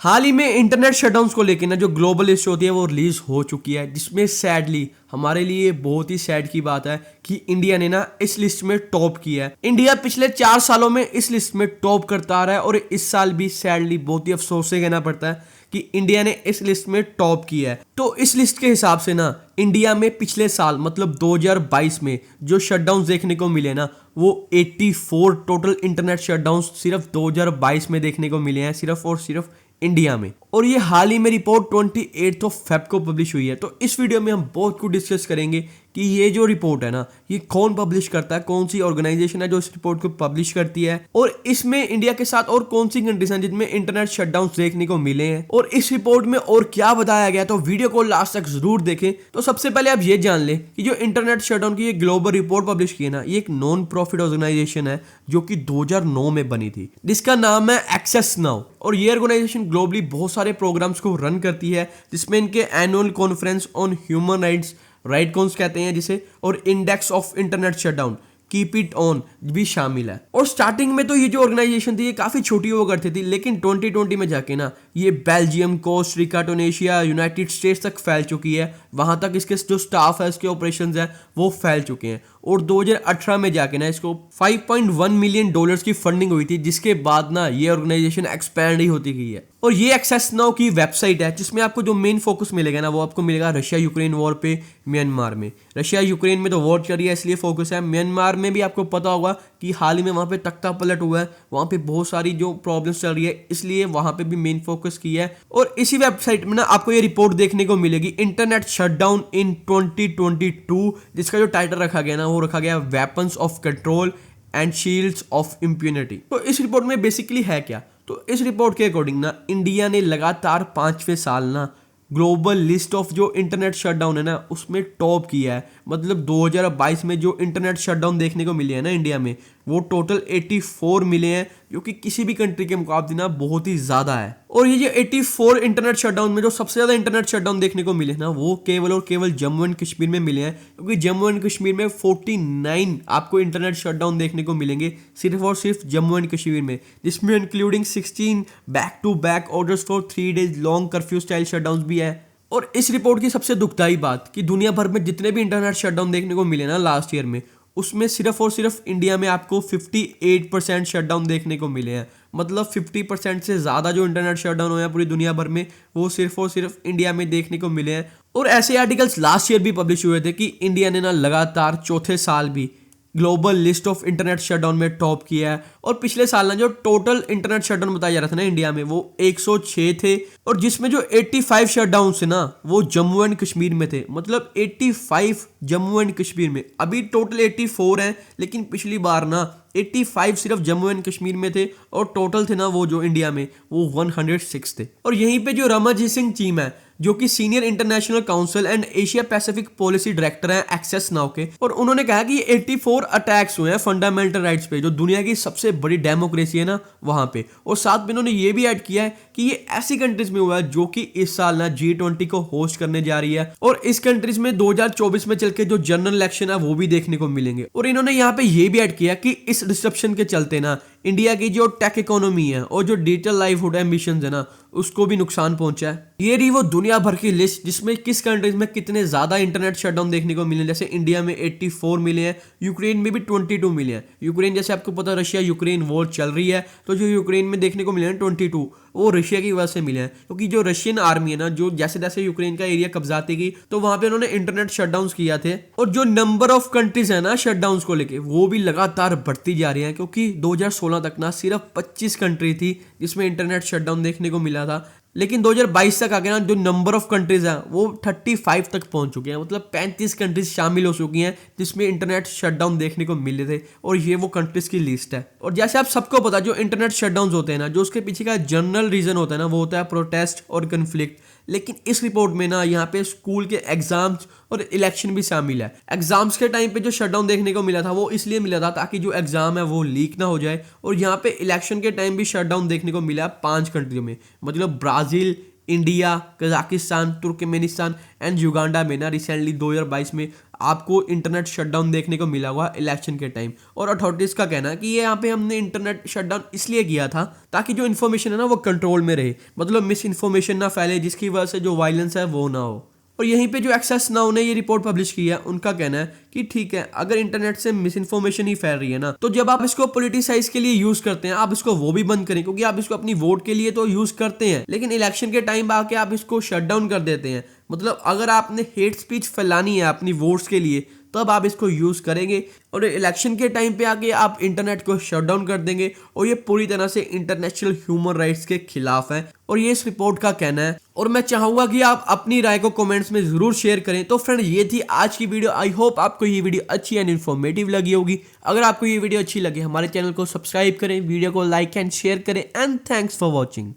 हाल ही में internet shutdowns को लेकर ना जो ग्लोबल लिस्ट होती है वो रिलीज हो चुकी है, जिसमें सैडली हमारे लिए बहुत ही सैड की बात है कि इंडिया ने ना इस लिस्ट में टॉप किया है। इंडिया पिछले 4 सालों में इस लिस्ट में टॉप करता आ रहा है और इस साल भी सैडली बहुत ही अफसोस से कहना पड़ता है कि इंडिया ने इस लिस्ट में टॉप किया है। तो इस लिस्ट के हिसाब से ना इंडिया में पिछले साल मतलब 2022 में जो शटडाउन देखने को मिले ना वो 84 टोटल इंटरनेट शटडाउन सिर्फ 2022 में देखने को मिले हैं, सिर्फ और सिर्फ इंडिया में। और ये हाल ही में रिपोर्ट 28 फेब को पब्लिश हुई है। तो इस वीडियो में हम बहुत कुछ डिस्कस करेंगे कि ये जो रिपोर्ट है ना ये कौन पब्लिश करता है, कौन सी ऑर्गेनाइजेशन है जो इस रिपोर्ट को पब्लिश करती है, और इसमें इंडिया के साथ और कौन सी कंट्रीज हैं जिनमें इंटरनेट शटडाउन देखने को मिले हैं, और इस रिपोर्ट में और क्या बताया गया। तो वीडियो को लास्ट तक जरूर देखें। तो सबसे पहले आप ये जान लें कि जो इंटरनेट शटडाउन की ये ग्लोबल रिपोर्ट पब्लिश की है ना, ये एक नॉन प्रॉफिट ऑर्गेनाइजेशन है जो कि 2009 में बनी थी, जिसका नाम है एक्सेस नाउ। और ये ऑर्गेनाइजेशन ग्लोबली बहुत सारे प्रोग्राम्स को रन करती है, जिसमें इनके annual conference on human rights, right cons कहते हैं जिसे, और index of internet shutdown, keep it on भी शामिल है। और स्टार्टिंग में तो ये जो ऑर्गेनाइजेशन थी ये काफी छोटी हुआ करती थी, लेकिन 2020 में जाके ना ये बेल्जियम, कोस्टा, टूनेशिया, यूनाइटेड स्टेट्स तक फैल चुकी है। वहां तक इसके जो स्टाफ है, इसके ऑपरेशंस है वो फैल चुके हैं। और 2018 में जाके ना इसको $5.1 मिलियन की फंडिंग हुई थी, जिसके बाद ना ये ऑर्गेनाइजेशन एक्सपैंड ही होती गई है। और ये एक्सेस नाउ की वेबसाइट है जिसमें आपको जो मेन फोकस मिलेगा ना वो आपको मिलेगा रशिया यूक्रेन वॉर पे म्यांमार में। रशिया यूक्रेन में तो वॉर चल रही है इसलिए फोकस है। म्यांमार में भी आपको पता होगा कि हाल ही में वहाँ पे तख्ता पलट हुआ है, वहाँ पे बहुत सारी जो प्रॉब्लम्स चल रही है, इसलिए वहाँ पे भी मेन फोकस किया है। और इसी वेबसाइट में ना आपको ये रिपोर्ट देखने को मिलेगी, इंटरनेट शटडाउन इन 2022, जिसका जो टाइटल रखा गया ना वो रखा गया weapons of control and shields of impunity. तो इस रिपोर्ट में बेसिकली है क्या, तो इस रिपोर्ट के अकॉर्डिंग ना इंडिया ने लगातार 5वें साल ना ग्लोबल लिस्ट ऑफ जो इंटरनेट शटडाउन है ना उसमें टॉप किया है। मतलब 2022 में जो इंटरनेट शटडाउन देखने को मिले हैं ना इंडिया में वो टोटल 84 मिले हैं, जो कि किसी भी कंट्री के मुकाबले ना बहुत ही ज्यादा है। और ये जो 84 इंटरनेट शटडाउन में जो सबसे ज्यादा इंटरनेट शटडाउन देखने को मिले ना वो केवल और केवल जम्मू एंड कश्मीर में मिले हैं, क्योंकि जम्मू एंड कश्मीर में 49 आपको इंटरनेट शटडाउन देखने को मिलेंगे सिर्फ और सिर्फ जम्मू एंड कश्मीर में, जिसमें including 16 back to back orders for 3 days long curfew style shutdown भी है। और इस रिपोर्ट की सबसे दुखदाई बात कि दुनिया भर में जितने भी इंटरनेट शटडाउन देखने को मिले ना लास्ट ईयर में, उसमें सिर्फ और सिर्फ इंडिया में आपको 58% शटडाउन देखने को मिले हैं। मतलब 50% से ज़्यादा जो इंटरनेट शटडाउन हुए हैं पूरी दुनिया भर में वो सिर्फ और सिर्फ इंडिया में देखने को मिले हैं। और ऐसे आर्टिकल्स लास्ट ईयर भी पब्लिश हुए थे कि इंडिया ने ना लगातार चौथे साल भी global list of internet shutdown में टॉप किया है। और पिछले साल ना जो टोटल इंटरनेट शटडाउन बताया जा रहा था ना इंडिया में वो 106 थे, और जिसमें जो 85 शटडाउन थे ना वो जम्मू एंड कश्मीर में थे। मतलब 85 जम्मू एंड कश्मीर में, अभी टोटल 84 हैं, लेकिन पिछली बार ना 85 सिर्फ जम्मू एंड कश्मीर में थे और टोटल थे ना वो जो इंडिया में वो 106 थे। और यहीं पे जो रमाजीत सिंह चीम है जो कि senior international council and Asia Pacific policy director हैं एक्सेस नाउ के, और उन्होंने कहा कि 84 अटैक्स हुए हैं फंडामेंटल राइट्स पे, जो दुनिया की सबसे बड़ी डेमोक्रेसी है ना वहां पे। और साथ में उन्होंने ये भी ऐड किया है कि ये ऐसी कंट्रीज में हुआ है जो कि इस साल ना G20 को होस्ट करने जा रही है, और इस कंट्रीज में 2024 में चल के जो जनरल इलेक्शन है वो भी देखने को मिलेंगे। और इन्होंने यहाँ पे ये भी ऐड किया कि इस डिस्ट्रप्शन के चलते ना इंडिया की जो टेक इकोनॉमी है और जो डिजिटल लाइवहुड एम्बिशंस है ना उसको भी नुकसान पहुंचा है। ये रही वो दुनिया भर की लिस्ट जिसमें किस कंट्रीज में कितने ज्यादा इंटरनेट शटडाउन देखने को मिले। जैसे इंडिया में 84 मिले हैं, यूक्रेन में भी 22 मिले हैं। यूक्रेन जैसे आपको पता रशिया यूक्रेन वॉर चल रही है, तो जो यूक्रेन में देखने को मिले हैं 22 वो रशिया की वजह से मिले हैं, क्योंकि जो रशियन आर्मी है ना जो जैसे जैसे यूक्रेन का एरिया कब्जाती गई तो वहां पे उन्होंने इंटरनेट शटडाउन किया थे। और जो नंबर ऑफ कंट्रीज है ना शटडाउन को लेके वो भी लगातार बढ़ती जा रही है, क्योंकि 2016 तक ना सिर्फ 25 कंट्री थी जिसमें इंटरनेट शटडाउन देखने को मिला था, लेकिन 2022 तक आगे ना जो नंबर ऑफ कंट्रीज हैं वो 35 तक पहुंच चुके हैं। मतलब 35 कंट्रीज शामिल हो चुकी हैं जिसमें इंटरनेट शटडाउन देखने को मिले थे, और ये वो कंट्रीज की लिस्ट है। और जैसे आप सबको पता जो इंटरनेट शटडाउन होते हैं ना जो उसके पीछे का जनरल रीजन होता है ना वो होता है प्रोटेस्ट और कन्फ्लिक्ट। लेकिन इस रिपोर्ट में ना यहाँ पे स्कूल के एग्जाम्स और इलेक्शन भी शामिल है। एग्जाम्स के टाइम पे जो शटडाउन देखने को मिला था वो इसलिए मिला था ताकि जो एग्जाम है वो लीक ना हो जाए। और यहाँ पे इलेक्शन के टाइम भी शटडाउन देखने को मिला 5 कंट्रियों में, मतलब Brazil, India, Kazakhstan, Turkmenistan and Uganda में ना रिसेंटली 2022 में आपको इंटरनेट शटडाउन देखने को मिला हुआ इलेक्शन के टाइम। और अथॉरिटीज का कहना है कि ये यहाँ पे हमने इंटरनेट शटडाउन इसलिए किया था ताकि जो इन्फॉर्मेशन है ना वो कंट्रोल में रहे, मतलब मिस इन्फॉर्मेशन ना फैले जिसकी वजह से जो वायलेंस है वो ना हो। और यहीं पे जो एक्सेस नाउ ने ये रिपोर्ट पब्लिश की है उनका कहना है कि ठीक है, अगर इंटरनेट से मिस इन्फॉर्मेशन ही फैल रही है ना, तो जब आप इसको पॉलिटिसाइज के लिए यूज करते हैं आप इसको वो भी बंद करें, क्योंकि आप इसको अपनी वोट के लिए तो यूज करते हैं लेकिन इलेक्शन के टाइम आके आप इसको शट डाउन कर देते हैं। मतलब अगर आपने हेट स्पीच फैलानी है अपनी वोट्स के लिए तब आप इसको यूज करेंगे, और इलेक्शन के टाइम पे आके आप इंटरनेट को शट डाउन कर देंगे, और ये पूरी तरह से इंटरनेशनल ह्यूमन राइट्स के खिलाफ है। और ये इस रिपोर्ट का कहना है, और मैं चाहूंगा कि आप अपनी राय को कमेंट्स में जरूर शेयर करें। तो फ्रेंड, ये थी आज की वीडियो। आई होप आपको ये वीडियो अच्छी एंड इन्फॉर्मेटिव लगी होगी। अगर आपको ये वीडियो अच्छी लगे हमारे चैनल को सब्सक्राइब करें, वीडियो को लाइक एंड शेयर करें, एंड थैंक्स फॉर वॉचिंग।